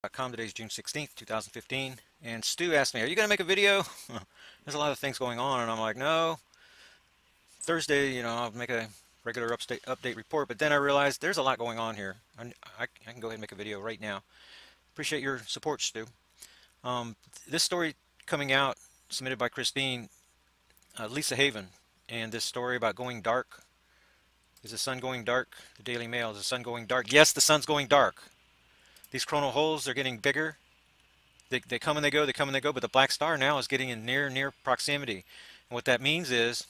Today's June 16th, 2015, and Stu asked me, are you going to make a video? There's a lot of things going on, and I'm like, no. Thursday, I'll make a regular update report, but then I realized there's a lot going on here. I can go ahead and make a video right now. Appreciate your support, Stu. Um, this story coming out, submitted by Christine, Lisa Haven, and this story about going dark. Is the sun going dark? The Daily Mail, is the sun going dark? Yes, the sun's going dark. These coronal holes, they're getting bigger. They come and they go, they come and they go, but the black star now is getting in near proximity. And what that means is,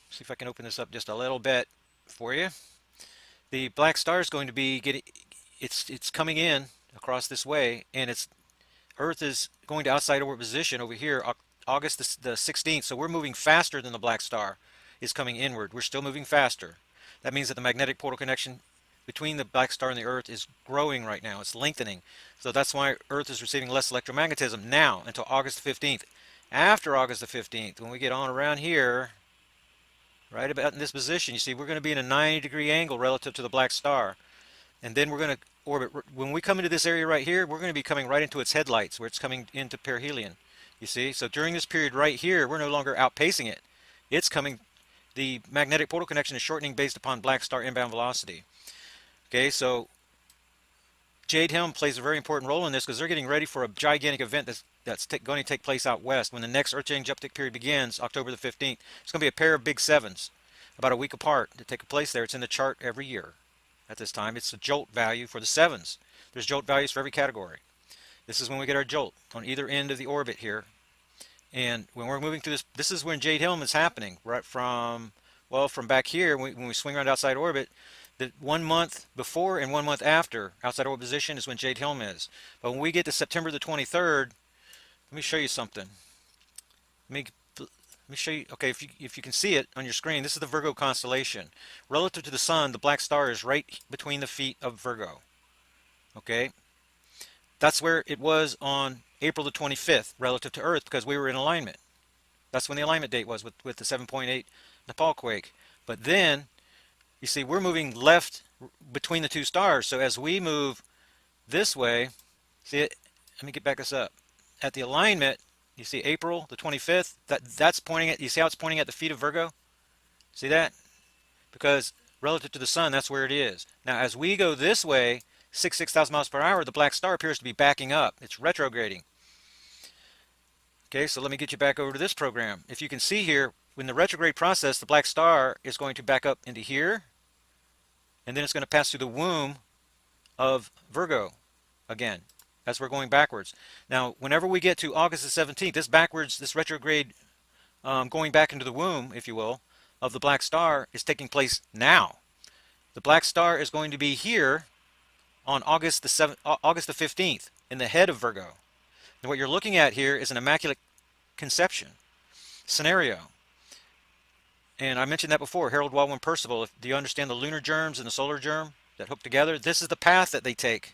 see if I can open this up just a little bit for you. The black star is going to be it's coming in across this way, and Earth is going to outside orbit position over here, August the 16th. So we're moving faster than the black star is coming inward. We're still moving faster. That means that the magnetic portal connection between the black star and the Earth is growing right now. It's lengthening. So that's why Earth is receiving less electromagnetism now until August 15th. After August the 15th, when we get on around here, right about in this position, you see we're going to be in a 90-degree angle relative to the black star. And then we're going to orbit. When we come into this area right here, we're going to be coming right into its headlights where it's coming into perihelion. You see? So during this period right here, we're no longer outpacing it. It's coming, the magnetic portal connection is shortening based upon black star inbound velocity. Okay, so Jade Helm plays a very important role in this because they're getting ready for a gigantic event that's going to take place out west. When the next Earth change uptick period begins, October the 15th, it's going to be a pair of big sevens, about a week apart, to take place there. It's in the chart every year at this time. It's a jolt value for the sevens. There's jolt values for every category. This is when we get our jolt on either end of the orbit here. And when we're moving through this is when Jade Helm is happening, right from back here, when we swing around outside orbit. The 1 month before and 1 month after outside orbit position is when Jade Helm is. But when we get to September the 23rd, let me show you something. Let me show you. Okay, if you can see it on your screen, this is the Virgo constellation. Relative to the sun, the black star is right between the feet of Virgo. Okay, that's where it was on April the 25th relative to Earth because we were in alignment. That's when the alignment date was with the 7.8 Nepal quake. But then you see, we're moving left between the two stars. So as we move this way, see it? Let me get back this up. At the alignment, you see April the 25th. That's pointing at. You see how it's pointing at the feet of Virgo? See that? Because relative to the sun, that's where it is. Now, as we go this way, 6,000 miles per hour, the black star appears to be backing up. It's retrograding. Okay, so let me get you back over to this program. If you can see here, when the retrograde process, the black star is going to back up into here, and then it's going to pass through the womb of Virgo again as we're going backwards. Now, whenever we get to August the 17th, this retrograde going back into the womb, if you will, of the black star is taking place now. The black star is going to be here on August the 15th in the head of Virgo. And what you're looking at here is an immaculate conception scenario. And I mentioned that before, Harold Baldwin Percival. Do you understand the lunar germs and the solar germ that hook together? This is the path that they take.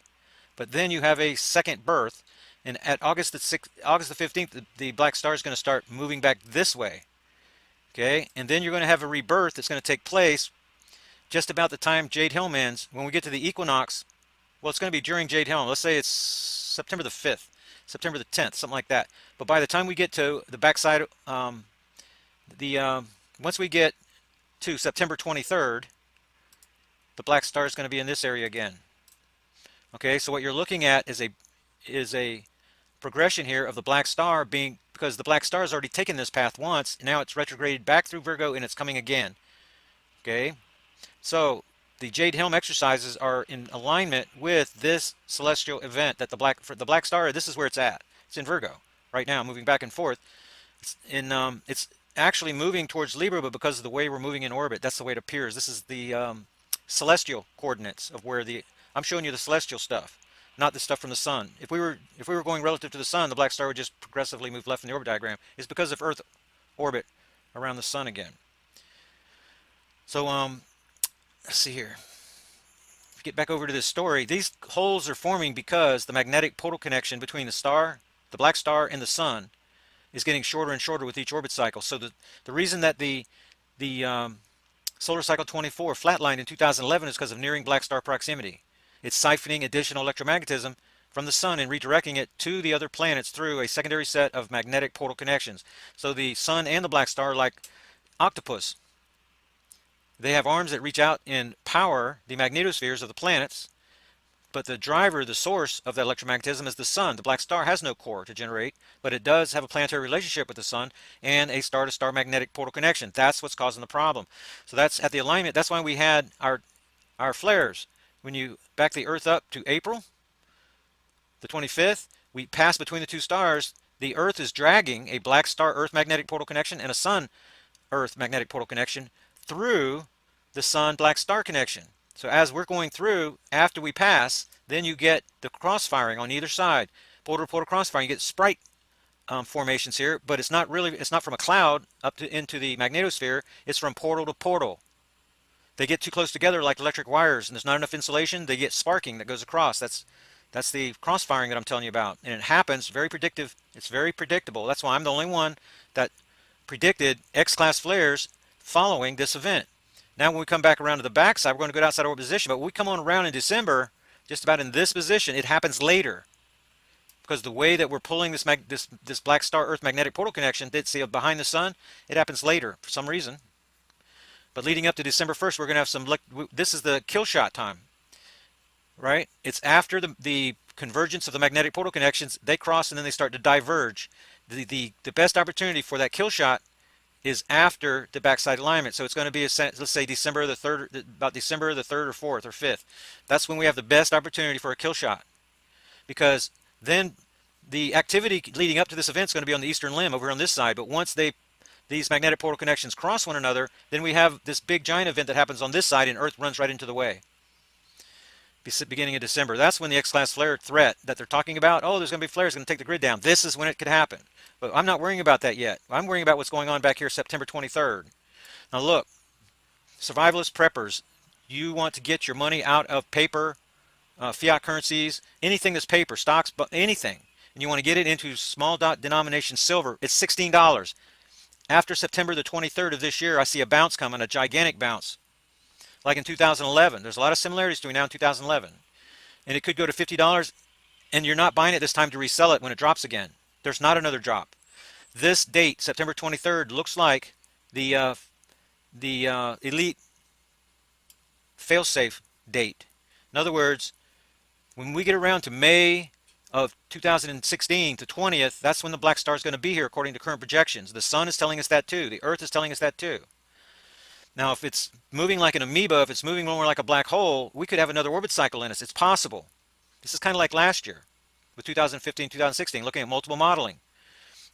But then you have a second birth, and at August the 15th, the black star is going to start moving back this way. Okay, and then you're going to have a rebirth that's going to take place just about the time Jade Helm ends. When we get to the equinox, well, it's going to be during Jade Helm. Let's say it's September the 5th, September the 10th, something like that. But by the time we get to the backside, once we get to September 23rd, the black star is going to be in this area again. Okay, so what you're looking at is a progression here of the black star being, because the black star has already taken this path once, and now it's retrograded back through Virgo and it's coming again. Okay, so the Jade Helm exercises are in alignment with this celestial event that for the black star, this is where it's at. It's in Virgo right now, moving back and forth. It's actually moving towards Libra, but because of the way we're moving in orbit, that's the way it appears. This is the celestial coordinates of where I'm showing you the celestial stuff, not the stuff from the sun. If we were going relative to the sun, the black star would just progressively move left in the orbit diagram. It's because of Earth orbit around the sun again. So let's see here. If we get back over to this story, these holes are forming because the magnetic portal connection between the black star, and the sun is getting shorter and shorter with each orbit cycle. So the reason that the solar cycle 24 flatlined in 2011 is because of nearing black star proximity. It's siphoning additional electromagnetism from the sun and redirecting it to the other planets through a secondary set of magnetic portal connections. So the sun and the black star are like octopus. They have arms that reach out and power the magnetospheres of the planets, but the driver, the source of that electromagnetism is the sun. The black star has no core to generate, but it does have a planetary relationship with the sun and a star-to-star magnetic portal connection. That's what's causing the problem. So that's at the alignment. That's why we had our flares. When you back the Earth up to April the 25th, we pass between the two stars. The Earth is dragging a black star Earth magnetic portal connection and a sun Earth magnetic portal connection through the sun black star connection. So as we're going through, after we pass, then you get the cross-firing on either side. Portal to portal cross-firing. You get sprite formations here, but it's not from a cloud up into the magnetosphere. It's from portal to portal. They get too close together like electric wires, and there's not enough insulation. They get sparking that goes across. That's the cross-firing that I'm telling you about. And it happens, very predictive. It's very predictable. That's why I'm the only one that predicted X-class flares following this event. Now when we come back around to the backside, we're going to go outside orbit position, but when we come on around in December, just about in this position, it happens later. Because the way that we're pulling this black star Earth magnetic portal connection, see behind the sun, it happens later for some reason. But leading up to December 1st, we're going to have some, this is the kill shot time, right? It's after the convergence of the magnetic portal connections, they cross and then they start to diverge. The best opportunity for that kill shot is after the backside alignment. So it's going to be, let's say December the 3rd, about December the 3rd or 4th or 5th. That's when we have the best opportunity for a kill shot. Because then the activity leading up to this event is going to be on the eastern limb over on this side. But once these magnetic portal connections cross one another, then we have this big giant event that happens on this side and Earth runs right into the way. Beginning of December. That's when the X-class flare threat that they're talking about, oh, there's going to be flares going to take the grid down. This is when it could happen. But I'm not worrying about that yet. I'm worrying about what's going on back here September 23rd. Now look, survivalist preppers, you want to get your money out of paper, fiat currencies, anything that's paper, stocks, but anything. And you want to get it into small denomination silver. It's $16. After September the 23rd of this year, I see a bounce coming, a gigantic bounce. Like in 2011. There's a lot of similarities between now and 2011. And it could go to $50, and you're not buying it this time to resell it when it drops again. There's not another drop. This date, September 23rd, looks like the elite failsafe date. In other words, when we get around to May of 2016 to 20th, that's when the black star is going to be here according to current projections. The sun is telling us that too. The Earth is telling us that too. Now, if it's moving like an amoeba, if it's moving more like a black hole, we could have another orbit cycle in us. It's possible. This is kind of like last year with 2015, 2016, looking at multiple modeling.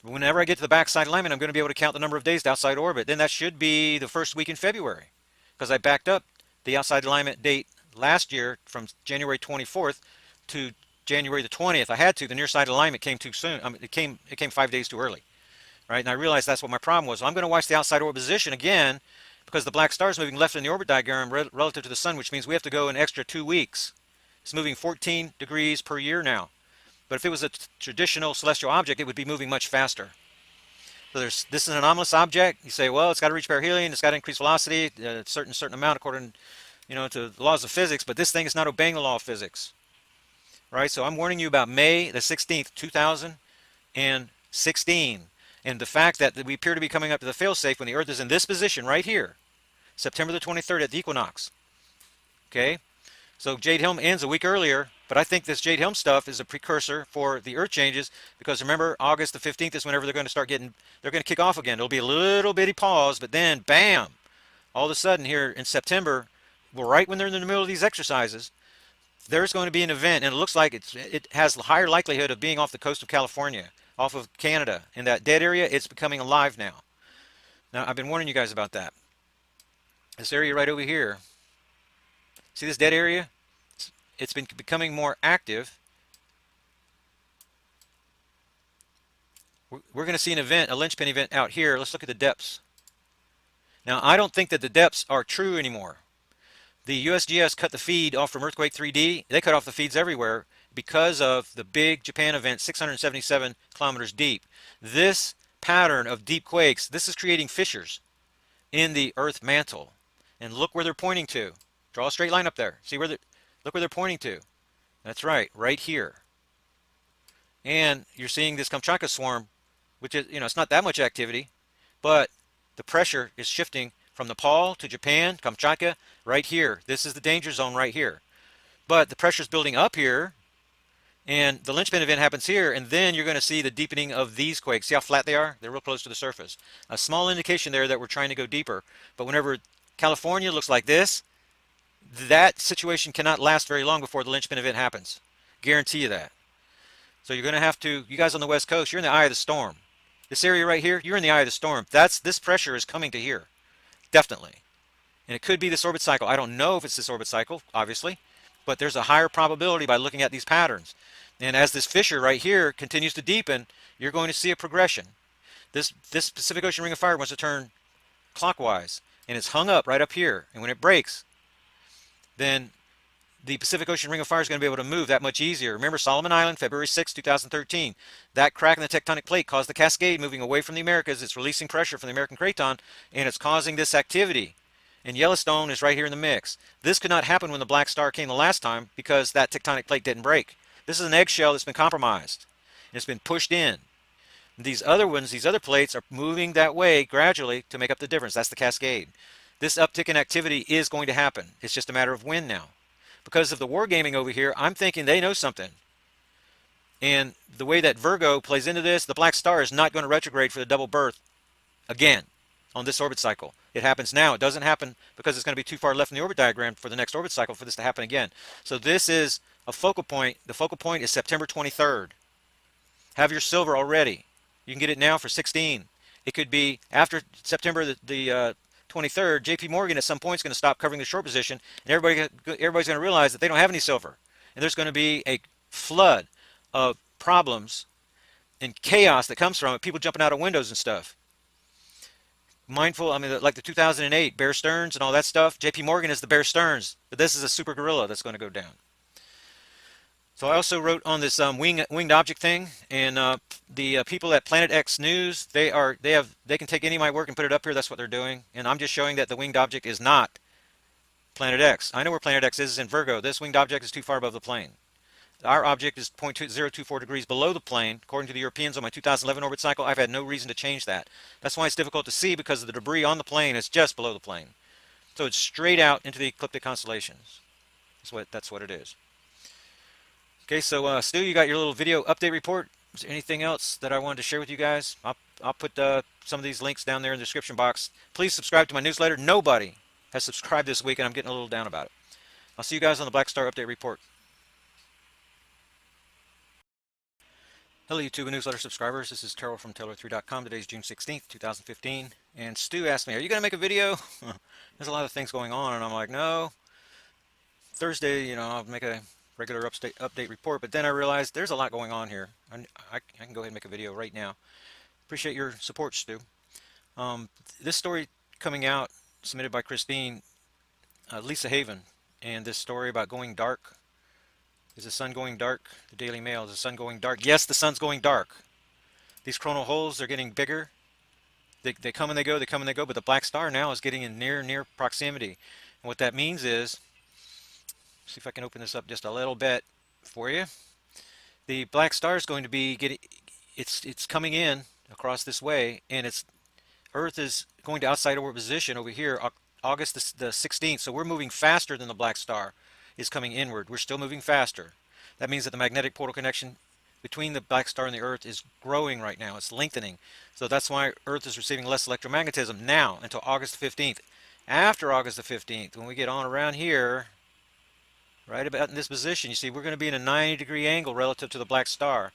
Whenever I get to the backside alignment, I'm going to be able to count the number of days to outside orbit. Then that should be the first week in February, because I backed up the outside alignment date last year from January 24th to January the 20th. I had to. The near side alignment came too soon. It came 5 days too early, right? And I realized that's what my problem was. So I'm going to watch the outside orbit position again, because the black star is moving left in the orbit diagram relative to the sun, which means we have to go an extra 2 weeks. It's moving 14 degrees per year now. But if it was a traditional celestial object, it would be moving much faster. So this is an anomalous object. You say, well, it's got to reach perihelion, it's got to increase velocity, a certain amount according, to the laws of physics. But this thing is not obeying the law of physics, right? So I'm warning you about May the 16th, 2016. And the fact that we appear to be coming up to the failsafe when the Earth is in this position right here, September the 23rd at the equinox. Okay? So Jade-Helm ends a week earlier, but I think this Jade-Helm stuff is a precursor for the Earth changes, because remember, August the 15th is whenever they're going to kick off again. It'll be a little bitty pause, but then, bam! All of a sudden here in September, well, right when they're in the middle of these exercises, there's going to be an event, and it looks like it has a higher likelihood of being off the coast of California, off of Canada. In that dead area, it's becoming alive now. Now, I've been warning you guys about that. This area right over here, see this dead area? It's been becoming more active. We're going to see an event, a linchpin event out here. Let's look at the depths. Now, I don't think that the depths are true anymore. The USGS cut the feed off from Earthquake 3D. They cut off the feeds everywhere because of the big Japan event, 677 kilometers deep. This pattern of deep quakes, this is creating fissures in the Earth mantle. And look where they're pointing to. Draw a straight line up there. See where look where they're pointing to. That's right here. And you're seeing this Kamchatka swarm, which is, it's not that much activity, but the pressure is shifting from Nepal to Japan, Kamchatka, right here. This is the danger zone right here. But the pressure is building up here, and the linchpin event happens here, and then you're going to see the deepening of these quakes. See how flat they are? They're real close to the surface. A small indication there that we're trying to go deeper. But whenever California looks like this, that situation cannot last very long before the linchpin event happens. Guarantee you that. So you're going to have to, you guys on the West Coast, you're in the eye of the storm. This area right here, you're in the eye of the storm. This pressure is coming to here, definitely. And it could be this orbit cycle. I don't know if it's this orbit cycle, obviously, but there's a higher probability by looking at these patterns. And as this fissure right here continues to deepen, you're going to see a progression. This Pacific Ocean Ring of Fire wants to turn clockwise, and it's hung up right up here. And when it breaks, then the Pacific Ocean Ring of Fire is going to be able to move that much easier. Remember Solomon Island, February 6, 2013. That crack in the tectonic plate caused the Cascade moving away from the Americas. It's releasing pressure from the American Craton, and it's causing this activity. And Yellowstone is right here in the mix. This could not happen when the Black Star came the last time because that tectonic plate didn't break. This is an eggshell that's been compromised. It's been pushed in. These other ones, these other plates are moving that way gradually to make up the difference. That's the Cascade. This uptick in activity is going to happen. It's just a matter of when now. Because of the wargaming over here, I'm thinking they know something. And the way that Virgo plays into this, the Black Star is not going to retrograde for the double birth again on this orbit cycle. It happens now. It doesn't happen because it's going to be too far left in the orbit diagram for the next orbit cycle for this to happen again. So this is a focal point. The focal point is September 23rd. Have your silver already. You can get it now for 16. It could be after September the 23rd. JP Morgan at some point is going to stop covering the short position, and everybody's going to realize that they don't have any silver. And there's going to be a flood of problems and chaos that comes from it, people jumping out of windows and stuff. Mindful, I mean, like the 2008 Bear Stearns and all that stuff. JP Morgan is the Bear Stearns, but this is a super gorilla that's going to go down. So I also wrote on this winged object thing, and the people at Planet X News, they can take any of my work and put it up here. That's what they're doing, and I'm just showing that the winged object is not Planet X. I know where Planet X is in Virgo. This winged object is too far above the plane. Our object is 0.024 degrees below the plane. According to the Europeans on my 2011 orbit cycle, I've had no reason to change that. That's why it's difficult to see, because the debris on the plane is just below the plane. So it's straight out into the ecliptic constellations. That's what it is. Okay, so Stu, you got your little video update report. Is there anything else that I wanted to share with you guys? I'll put some of these links down there in the description box. Please subscribe to my newsletter. Nobody has subscribed this week, and I'm getting a little down about it. I'll see you guys on the Black Star update report. Hello YouTube and newsletter subscribers, this is Terrell from Taylor3.com. Today's June 16th, 2015, and Stu asked me, are you going to make a video? There's a lot of things going on, and I'm like, no. Thursday, I'll make a regular update report, but then I realized there's a lot going on here. I can go ahead and make a video right now. Appreciate your support, Stu. This story coming out, submitted by Christine, Lisa Haven, and this story about going dark. Is the sun going dark? The Daily Mail, is the sun going dark? Yes, the sun's going dark. These coronal holes, they're getting bigger. They come and they go, they come and they go, but the Black Star now is getting in near proximity. And what that means is, see if I can open this up just a little bit for you. The Black Star is going to be it's coming in across this way, and Earth is going to outside orbit position over here, August the 16th. So we're moving faster than the Black Star is coming inward. We're still moving faster. That means that the magnetic portal connection between the Black Star and the Earth is growing right now. It's lengthening. So that's why Earth is receiving less electromagnetism now until August 15th. After August the 15th, when we get on around here, right about in this position, you see we're going to be in a 90-degree angle relative to the Black Star.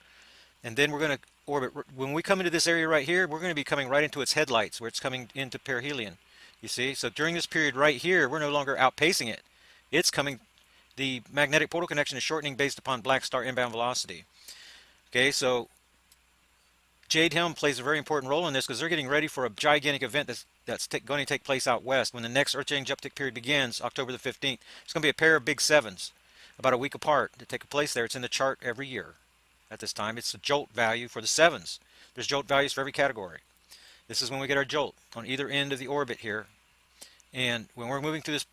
And then we're going to orbit. When we come into this area right here, we're going to be coming right into its headlights, where it's coming into perihelion. You see? So during this period right here, we're no longer outpacing it. It's coming. The magnetic portal connection is shortening based upon Black Star inbound velocity. Okay, so Jade Helm plays a very important role in this, because they're getting ready for a gigantic event that's going to take place out west when the next Earth change uptick period begins, October the 15th. It's going to be a pair of big sevens, about a week apart, that take place there. It's in the chart every year at this time. It's a jolt value for the sevens. There's jolt values for every category. This is when we get our jolt on either end of the orbit here. And when we're moving through this